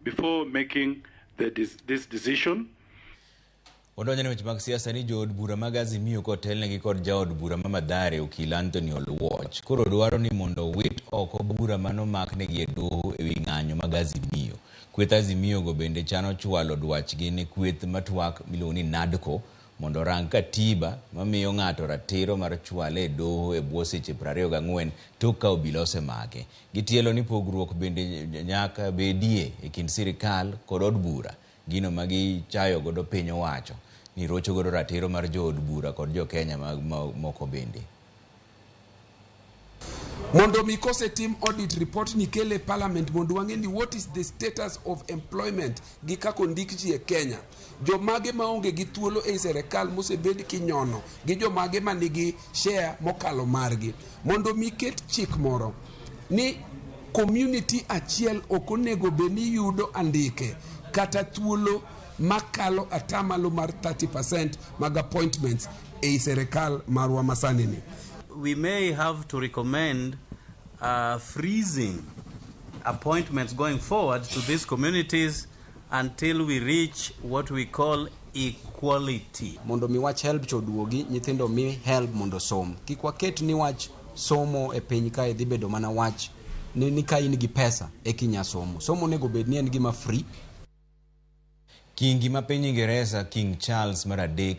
before making this decision. Odonjone weche mag siasa ni jood bura mag Azimio kotelnegi kod jaod bura ma Mathare okil Anthony Oluoch koro dwaro ni mondo owit oko bura manomaknegi e doho ewi ng'anyo mag Azimio. Kweth Azimio go bende chano chwalo dwachgi ne kweth matwak miluongo ni NADCO mondo rang katiba mamiyo ng'ato ratiro mar chwale e doho e bwo seche 24 tok ka obila osemake. Gitielo ni pogruok bende nyaka bedie e kind sirikal kod od bura, gino magi chayo godo piny owacho ni rocho godo ratiro mar jood bura kod jo Kenya moko bende. Mondo mikose team audit report ni kele parliament mondo wangeni what is the status of employment gi kako ndikji e Kenya. Jo mage maonge gi thuolo e serikal mosebed kinyono gi jo mage manigi share mokalo margi. Mondo miket chik moro ni community achiel okonego beni yudo andike kata thuolo makalo atamalo mar 30% mag appointments e serikal marwa masanini. We may have to recommend freezing appointments going forward to these communities until we reach what we call equality. Mondo mi wach help choduogi nyithindo mi help mondo som. Kik waket ni wach somo e piny kae dhi bedo mana wach ni ka in gi pesa e kinya somo. Somo nego bed ni en gima free. Kingi ma piny Ingereza King Charles mar 3